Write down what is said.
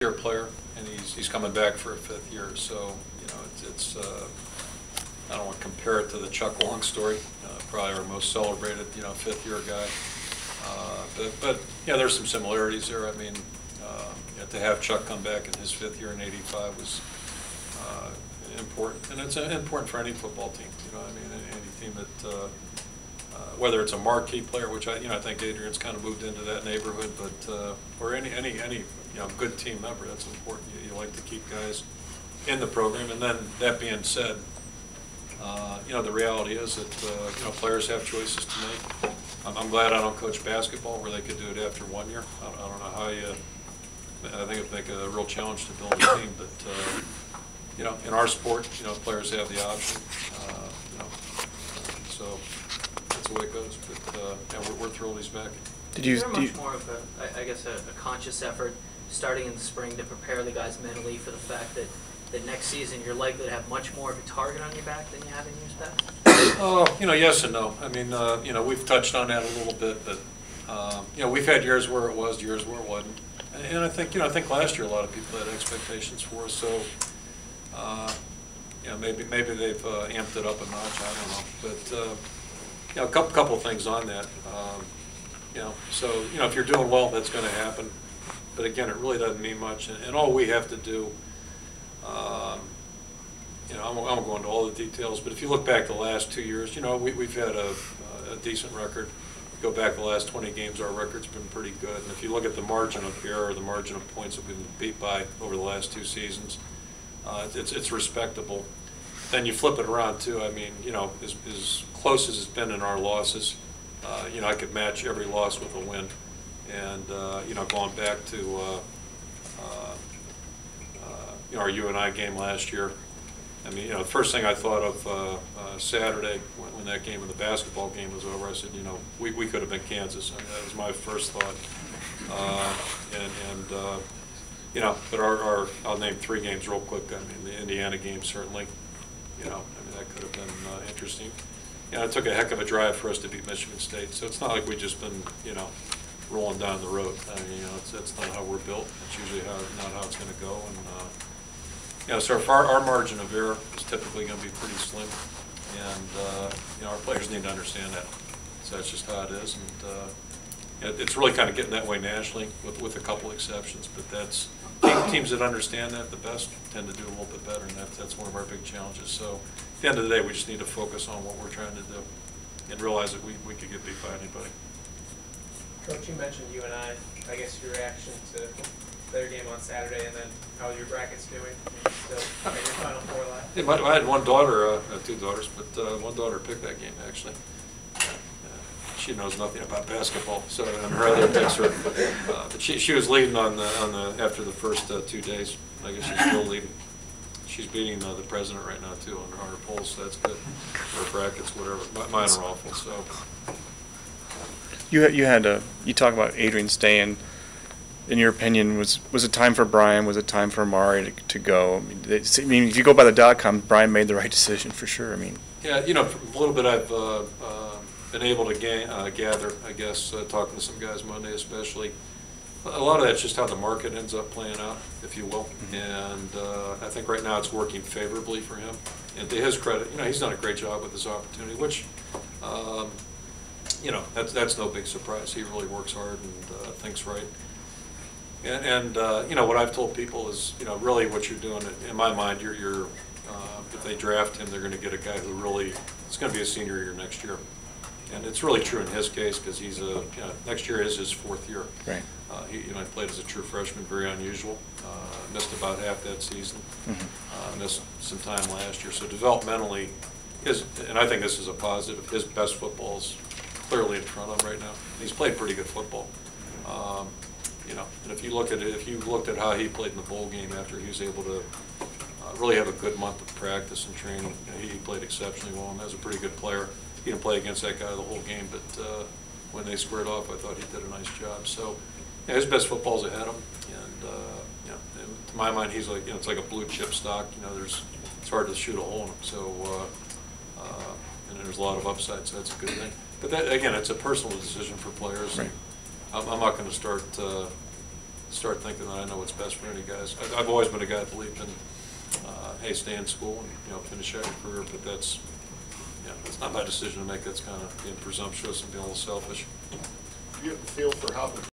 year player, and he's coming back for a 5th year. So it's I don't want to compare it to the Chuck Long story, probably our most celebrated 5th year guy. But yeah, there's some similarities there. I mean, to have Chuck come back in his 5th year in '85 was important, and it's important for any football team. I mean, any team that whether it's a marquee player, which I think Adrian's kind of moved into that neighborhood, but or any good team member, that's important. You like to keep guys in the program. And then that being said, the reality is that players have choices to make. I'm glad I don't coach basketball where they could do it after 1 year. I don't know how you. I think it'd make a real challenge to build a team, but in our sport, players have the option. So that's the way it goes. But yeah, we're thrilled he's back. Did you? Much more of a conscious effort starting in the spring to prepare the guys mentally for the fact that next season you're likely to have much more of a target on your back than you have in years past? Yes and no. I mean, we've touched on that a little bit, but we've had years where it was, years where it wasn't, and I think last year a lot of people had expectations for us. So maybe they've amped it up a notch. I don't know, but a couple of things on that. So if you're doing well, that's going to happen. But again, it really doesn't mean much, and all we have to do. I won't go into all the details, but if you look back the last 2 years, we've had a decent record. Go back the last 20 games, our record's been pretty good. And if you look at the margin of error, the margin of points that we've been beat by over the last 2 seasons, it's respectable. Then you flip it around too. I mean, as close as it's been in our losses, I could match every loss with a win. And going back to our UNI game last year. I mean, the first thing I thought of Saturday when that game, when the basketball game was over, I said, we could have been Kansas. I mean, that was my first thought. But I'll name 3 games real quick. I mean, the Indiana game certainly. I mean, that could have been interesting. It took a heck of a drive for us to beat Michigan State. So it's not like we've just been, rolling down the road. I mean, that's not how we're built. It's usually not how it's going to go. And so our margin of error is typically going to be pretty slim, and our players need to understand that. So that's just how it is, and it's really kind of getting that way nationally, with a couple exceptions. But that's teams that understand that the best tend to do a little bit better, and that's one of our big challenges. So at the end of the day, we just need to focus on what we're trying to do, and realize that we could get beat by anybody. Coach, you mentioned UNI. I guess your reaction to their game on Saturday, and then how your bracket's doing? Still in your Final Four left? Yeah, I had one daughter, 2 daughters, but one daughter picked that game actually. She knows nothing about basketball, so her other picks were. But she was leading on the after the first 2 days. I guess she's still leading. She's beating the president right now too on her polls, so that's good. Her brackets, whatever. Mine are awful. So. You talk about Adrian staying. In your opinion, was it time for Bryan? Was it time for Amari to go? I mean, if you go by the .com, Bryan made the right decision for sure. I mean, yeah, a little bit I've been able to gather, I guess, talking to some guys Monday especially. A lot of that's just how the market ends up playing out, if you will. Mm-hmm. And I think right now it's working favorably for him. And to his credit, he's done a great job with his opportunity, which, that's no big surprise. He really works hard and thinks right. And what I've told people is, really what you're doing, in my mind, you're if they draft him, they're going to get a guy who really is going to be a senior year next year. And it's really true in his case because he's next year is his 4th year. Right. He played as a true freshman, very unusual. Missed about half that season. Mm-hmm. Missed some time last year. So developmentally, and I think this is a positive, his best football is clearly in front of him right now. He's played pretty good football. And if you looked at how he played in the bowl game after he was able to really have a good month of practice and training, he played exceptionally well, and as a pretty good player. He didn't play against that guy the whole game, but when they squared off, I thought he did a nice job. So his best football's ahead of him, and to my mind, he's like, it's like a blue chip stock. It's hard to shoot a hole in him. So and there's a lot of upside, so that's a good thing. But that, again, it's a personal decision for players. Right. I'm not going to start start thinking that I know what's best for any guys. I've always been a guy that believed in, hey, stay in school and, you know, finish out your career, but that's, yeah, it's not my decision to make. That's kind of being presumptuous and being a little selfish. Do you have a feel for how the